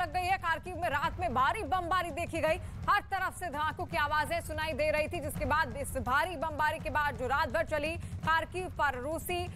लग गई है। खार्किव में रात में भारी बमबारी देखी गई, हर तरफ से धमाकों की आवाजें सुनाई दे रही थी, जिसके बाद इस भारी बमबारी के बाद जो रात भर चली, खार्किव पर रूसी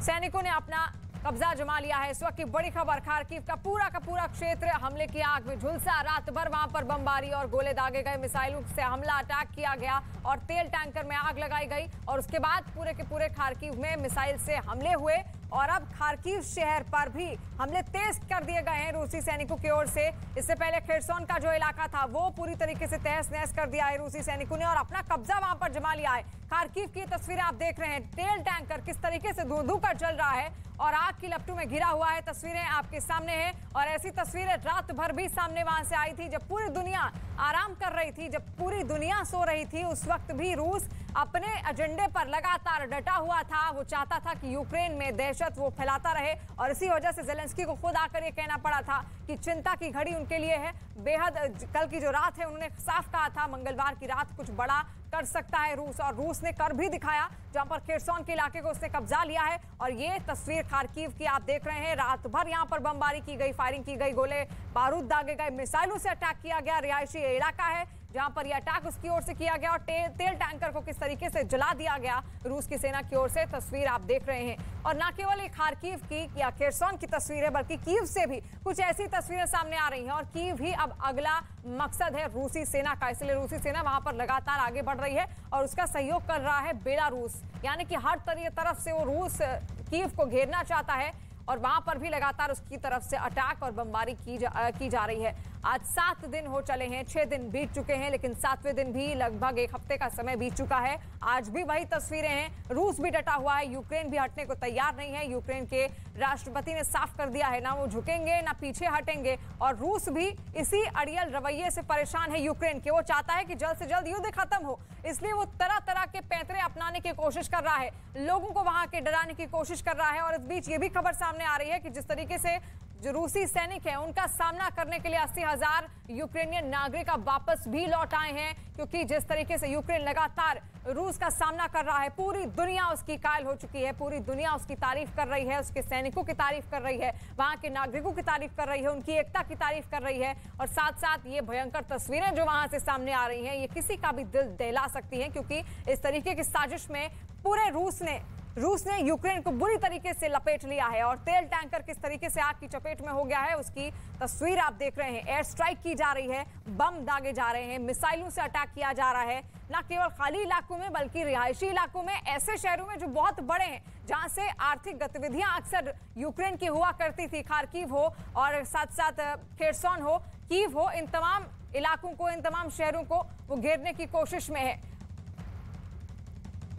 सैनिकों ने अपना कब्जा जमा लिया है। इस वक्त की बड़ी खबर, खार्किव का पूरा क्षेत्र हमले की आग में झुलसा। रात भर वहां पर बमबारी और गोले दागे गए, मिसाइलों से हमला अटैक किया गया और तेल टैंकर में आग लगाई गई और उसके बाद पूरे के पूरे खार्किव में मिसाइल से हमले हुए और अब खार्किव शहर पर भी हमले तेज कर दिए गए हैं रूसी सैनिकों की ओर से। इससे पहले खेरसोन का जो इलाका था वो पूरी तरीके से तहस नहस कर दिया है रूसी सैनिकों ने और अपना कब्जा वहां पर जमा लिया है। खार्किव की तस्वीरें आप देख रहे हैं, तेल टैंकर किस तरीके से धू धू कर जल रहा है और आग की लपटों में घिरा हुआ है। तस्वीरें आपके सामने हैं और ऐसी तस्वीरें रात भर भी सामने वहां से आई थी, जब पूरी दुनिया आराम कर रही थी, जब पूरी दुनिया सो रही थी। उस वक्त भी रूस अपने एजेंडे पर लगातार डटा हुआ था। वो चाहता था कि यूक्रेन में दहशत वो फैलाता रहे और इसी वजह से ज़ेलेंस्की को खुद आकर ये कहना पड़ा था कि चिंता की घड़ी उनके लिए है बेहद। कल की जो रात है उन्होंने साफ कहा था मंगलवार की रात कुछ बड़ा कर सकता है रूस, और रूस ने कर भी दिखाया, जहां पर खेरसोन के इलाके को उसने कब्जा लिया है। और ये तस्वीर खार्किव की आप देख रहे हैं, रात भर यहां पर बमबारी की गई, फायरिंग की गई, गोले बारूद दागे गए, मिसाइलों से अटैक किया गया। रिहायशी इलाका है जहां पर यह अटैक उसकी ओर से किया गया और तेल टैंकर को किस तरीके से जला दिया गया रूस की सेना की ओर से, तस्वीर आप देख रहे हैं। और न केवल खार्किव की या खेरसोन की तस्वीर है, बल्कि कीव से भी कुछ ऐसी तस्वीरें सामने आ रही हैं और कीव ही अब अगला मकसद है रूसी सेना का। इसलिए रूसी सेना वहां पर लगातार आगे बढ़ रही है और उसका सहयोग कर रहा है बेलारूस, यानी कि हर तरफ से वो रूस कीव को घेरना चाहता है और वहां पर भी लगातार उसकी तरफ से अटैक और बमबारी की जा रही है। आज 7 दिन हो चले हैं, 6 दिन बीत चुके हैं, लेकिन 7वें दिन भी लगभग 1 हफ्ते का समय बीत चुका है। आज भी वही तस्वीरें हैं, रूस भी डटा हुआ है, यूक्रेन भी हटने को तैयार नहीं है। यूक्रेन के राष्ट्रपति ने साफ कर दिया है, ना वो झुकेंगे ना पीछे हटेंगे। और रूस भी इसी अड़ियल रवैये से परेशान है यूक्रेन के। वो चाहता है कि जल्द से जल्द युद्ध खत्म हो, इसलिए वो तरह तरह के पैंतरे अपनाने की कोशिश कर रहा है, लोगों को वहां के डराने की कोशिश कर रहा है। और इस बीच ये भी खबर सामने आ रही है कि जिस तरीके से जो रूसी सैनिक हैं उनका सामना करने के लिए 80,000 यूक्रेनियन नागरिक अब वापस भी लौट आए हैं, क्योंकि जिस तरीके से यूक्रेन लगातार रूस का सामना कर रहा है, पूरी दुनिया उसकी कायल हो चुकी है, पूरी दुनिया उसकी तारीफ कर रही है, उसके सैनिकों की तारीफ कर रही है, वहां के नागरिकों की तारीफ कर रही है, उनकी एकता की तारीफ कर रही है। और साथ साथ ये भयंकर तस्वीरें जो वहां से सामने आ रही हैं, ये किसी का भी दिल दहला सकती हैं, क्योंकि इस तरीके की साजिश में पूरे रूस ने यूक्रेन को बुरी तरीके से लपेट लिया है और तेल टैंकर किस तरीके से आग की चपेट में हो गया है उसकी तस्वीर आप देख रहे हैं। एयर स्ट्राइक की जा रही है, बम दागे जा रहे हैं, मिसाइलों से अटैक किया जा रहा है, न केवल खाली इलाकों में बल्कि रिहायशी इलाकों में, ऐसे शहरों में जो बहुत बड़े हैं, जहां से आर्थिक गतिविधियां अक्सर यूक्रेन की हुआ करती थी। खार्किव हो और साथ साथ खेरसोन हो, कीव हो, इन तमाम इलाकों को, इन तमाम शहरों को वो घेरने की कोशिश में है।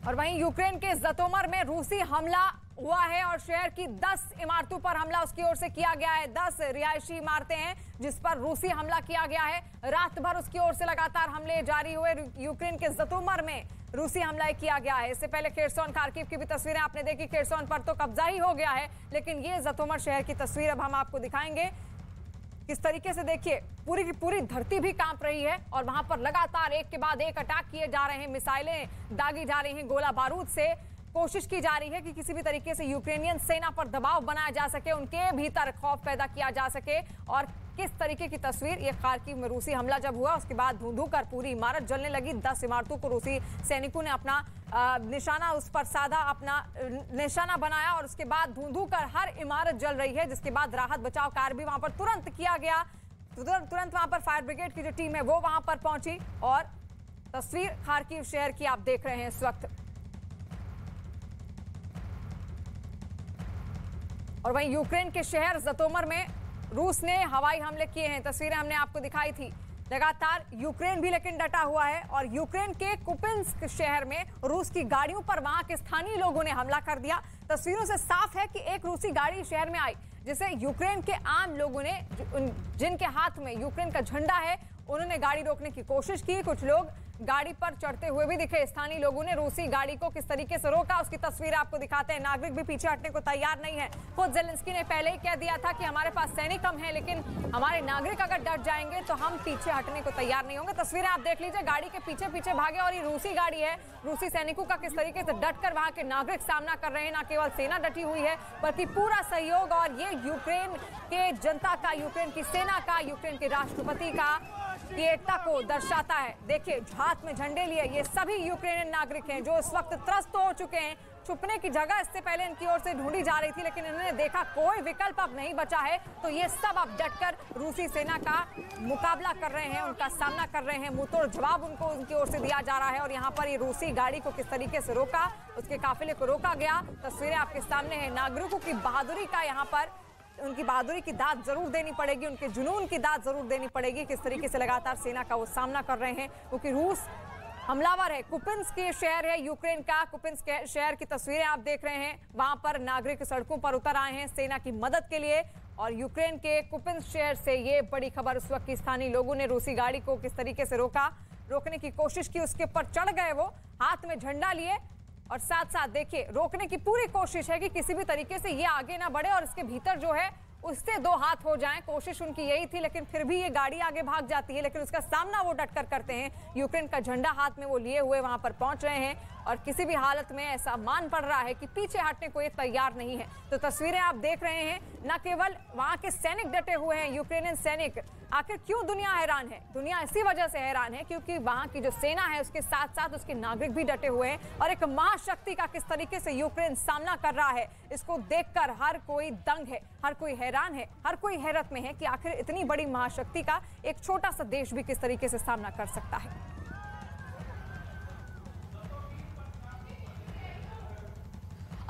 और वहीं यूक्रेन के जतोमर में रूसी हमला हुआ है और शहर की 10 इमारतों पर हमला उसकी ओर से किया गया है। 10 रिहायशी इमारतें हैं जिस पर रूसी हमला किया गया है। रात भर उसकी ओर से लगातार हमले जारी हुए। यूक्रेन के जतोमर में रूसी हमला किया गया है। इससे पहले खेरसोन, खार्किव की भी तस्वीरें आपने देखी। खेरसोन पर तो कब्जा ही हो गया है, लेकिन ये जतोमर शहर की तस्वीर अब हम आपको दिखाएंगे। किस तरीके से देखिए पूरी की पूरी धरती भी कांप रही है और वहां पर लगातार एक के बाद एक अटैक किए जा रहे हैं, मिसाइलें दागी जा रही हैं, गोला बारूद से कोशिश की जा रही है कि किसी भी तरीके से यूक्रेनियन सेना पर दबाव बनाया जा सके, उनके भीतर खौफ पैदा किया जा सके। और किस तरीके की तस्वीर, ये खार्किव में रूसी हमला जब हुआ उसके बाद धुंधू कर पूरी इमारत जलने लगी। 10 इमारतों को रूसी सैनिकों ने अपना निशाना उस पर साधा, अपना निशाना बनाया और उसके बाद धुंधू कर हर इमारत जल रही है, जिसके बाद राहत बचाव कार्य भी वहां पर तुरंत किया गया। तुरंत वहां पर फायर ब्रिगेड की जो टीम है वो वहां पर पहुंची और तस्वीर खार्किव शहर की आप देख रहे हैं इस वक्त। और वहीं यूक्रेन के शहर जतोमर में रूस ने हवाई हमले किए हैं, तस्वीरें हमने आपको दिखाई थी। लगातार यूक्रेन भी लेकिन डटा हुआ है और यूक्रेन के कुपिंस्क शहर में रूस की गाड़ियों पर वहां के स्थानीय लोगों ने हमला कर दिया। तस्वीरों से साफ है कि एक रूसी गाड़ी शहर में आई, जिसे यूक्रेन के आम लोगों ने, जिनके हाथ में यूक्रेन का झंडा है, उन्होंने गाड़ी रोकने की कोशिश की। कुछ लोग गाड़ी पर चढ़ते हुए भी दिखे। स्थानीय लोगों ने रूसी गाड़ी को किस तरीके से रोका, उसकी तस्वीरें आपको दिखाते हैं। नागरिक भी पीछे हटने को तैयार नहीं है। खुद जेलेंस्की ने पहले ही कह दिया था कि हमारे पास सैनिक कम है, लेकिन हमारे नागरिक अगर डट जाएंगे तो हम पीछे हटने को तैयार नहीं होंगे। तस्वीरें आप देख लीजिए, गाड़ी के पीछे पीछे भागे और ये रूसी गाड़ी है। रूसी सैनिकों का किस तरीके से डटकर वहां के नागरिक सामना कर रहे हैं। न केवल सेना डटी हुई है बल्कि पूरा सहयोग, और ये यूक्रेन के जनता का, यूक्रेन की सेना का, यूक्रेन के राष्ट्रपति का की एकता को दर्शाता है। देखिए हाथ में झंडे लिए ये सभी यूक्रेनियन नागरिक हैं जो इस वक्त त्रस्त हो चुके हैं। छुपने की जगह इससे पहले इनकी ओर से ढूंढी जा रही थी, लेकिन इन्होंने देखा कोई विकल्प अब नहीं बचा है, तो ये सब अब डटकर रूसी सेना का मुकाबला कर रहे हैं, उनका सामना कर रहे हैं। मुंहतोड़ जवाब उनको उनकी ओर से दिया जा रहा है। और यहाँ पर ये रूसी गाड़ी को किस तरीके से रोका, उसके काफिले को रोका गया, तस्वीरें आपके सामने है। नागरिकों की बहादुरी का, यहाँ पर उनकी बहादुरी की दाद जरूर देनी पड़ेगी, उनके जुनून की दाद जरूर देनी पड़ेगी। किस तरीके से लगातार सेना का वो सामना कर रहे हैं, क्योंकि रूस हमलावर है। कुपिंस्क के शहर है यूक्रेन का, कुपिंस्क शहर की तस्वीरें आप देख रहे हैं। वहां पर नागरिक सड़कों पर उतर आए हैं सेना की मदद के लिए। और यूक्रेन के कुपिंस्क शहर से ये बड़ी खबर उस वक्त की, स्थानीय लोगों ने रूसी गाड़ी को किस तरीके से रोका, रोकने की कोशिश की, उसके ऊपर चढ़ गए वो, हाथ में झंडा लिए, और साथ साथ देखिए रोकने की पूरी कोशिश है कि किसी भी तरीके से ये आगे ना बढ़े और इसके भीतर जो है उससे दो हाथ हो जाएं। कोशिश उनकी यही थी, लेकिन फिर भी ये गाड़ी आगे भाग जाती है, लेकिन उसका सामना वो डटकर करते हैं। यूक्रेन का झंडा हाथ में वो लिए हुए वहां पर पहुंच रहे हैं, और किसी भी हालत में ऐसा मान पड़ रहा है कि पीछे हटने को ये तैयार नहीं है। तो तस्वीरें आप देख रहे हैं, न केवल वहां के सैनिक डटे हुए हैं, यूक्रेनियन सैनिक। आखिर क्यों दुनिया हैरान है? दुनिया इसी वजह से हैरान है क्योंकि वहां की जो सेना है उसके साथ साथ उसके नागरिक भी डटे हुए हैं, और एक महाशक्ति का किस तरीके से यूक्रेन सामना कर रहा है, इसको देखकर हर कोई दंग है, हर कोई हैरान है, हर कोई हैरत में है कि आखिर इतनी बड़ी महाशक्ति का एक छोटा सा देश भी किस तरीके से सामना कर सकता है।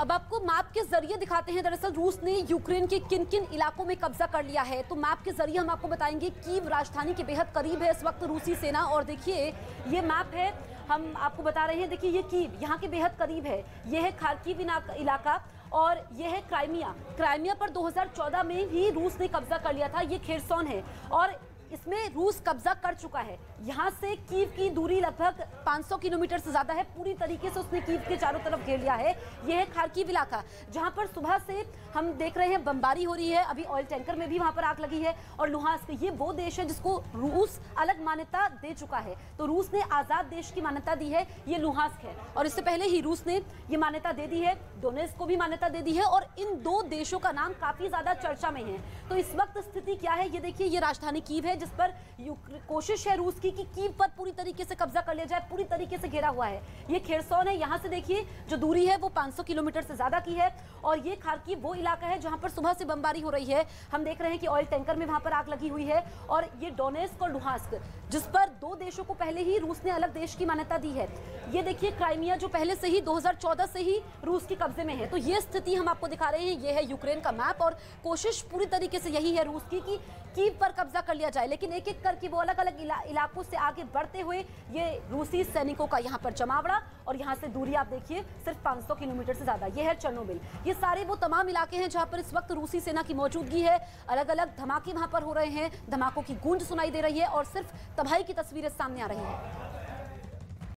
अब आपको मैप के जरिए दिखाते हैं दरअसल रूस ने यूक्रेन के किन किन इलाकों में कब्जा कर लिया है। तो मैप के जरिए हम आपको बताएंगे कीव राजधानी के बेहद करीब है इस वक्त रूसी सेना, और देखिए ये मैप है, हम आपको बता रहे हैं। देखिए ये कीव यहाँ के बेहद करीब है, ये है खार्किव इलाका, और ये है क्राइमिया। क्राइमिया पर 2014 में ही रूस ने कब्जा कर लिया था। ये खेरसोन है और इसमें रूस कब्जा कर चुका है। यहाँ से कीव की दूरी लगभग 500 किलोमीटर से ज्यादा है। पूरी तरीके से उसने कीव के चारों तरफ घेर लिया है। यह है खार्किव इलाका, जहाँ पर सुबह से हम देख रहे हैं बमबारी हो रही है। अभी ऑयल टैंकर में भी वहां पर आग लगी है। और लुहांस्क, ये वो देश है जिसको रूस अलग मान्यता दे चुका है। तो रूस ने आजाद देश की मान्यता दी है, ये लुहांस्क है, और इससे पहले ही रूस ने ये मान्यता दे दी है, डोनेट्स्क को भी मान्यता दे दी है, और इन दो देशों का नाम काफी ज्यादा चर्चा में है। तो इस वक्त स्थिति क्या है, ये देखिए, ये राजधानी कीव है, जिस पर कोशिश है रूस की कि कीव पर पूरी तरीके से कब्जा कर लिया जाए। पूरी तरीके से घेरा हुआ है। ये खेरसोन है, यहाँ से देखिए जो दूरी है वो 500 किलोमीटर से ज्यादा की है। और ये खार्किव वो इलाका है जहां पर सुबह से बमबारी हो रही है। हम देख रहे हैं कि ऑयल टैंकर में वहां पर आग लगी हुई है। और ये डोनेट्स्क और लुहांस्क, जिस पर दो देशों को पहले ही रूस ने अलग देश की मान्यता दी है। ये देखिए क्राइमिया, जो पहले से ही 2014 से ही रूस के कब्जे में है। तो ये स्थिति हम आपको दिखा रहे हैं। ये है यूक्रेन का मैप, और कोशिश पूरी तरीके से यही है रूस की कि कीव पर कब्जा कर लिया जाए। लेकिन एक एक करके वो अलग अलग इलाकों से आगे बढ़ते हुए ये रूसी सैनिकों का यहाँ पर जमावड़ा, और यहाँ से दूरी आप देखिए सिर्फ 500 किलोमीटर से ज्यादा। ये है चेर्नोबिल। ये सारे वो तमाम इलाके हैं जहाँ पर इस वक्त रूसी सेना की मौजूदगी है। अलग अलग धमाके वहां पर हो रहे हैं, धमाकों की गूंज सुनाई दे रही है, और सिर्फ तबाही की तस्वीरें सामने आ रही हैं।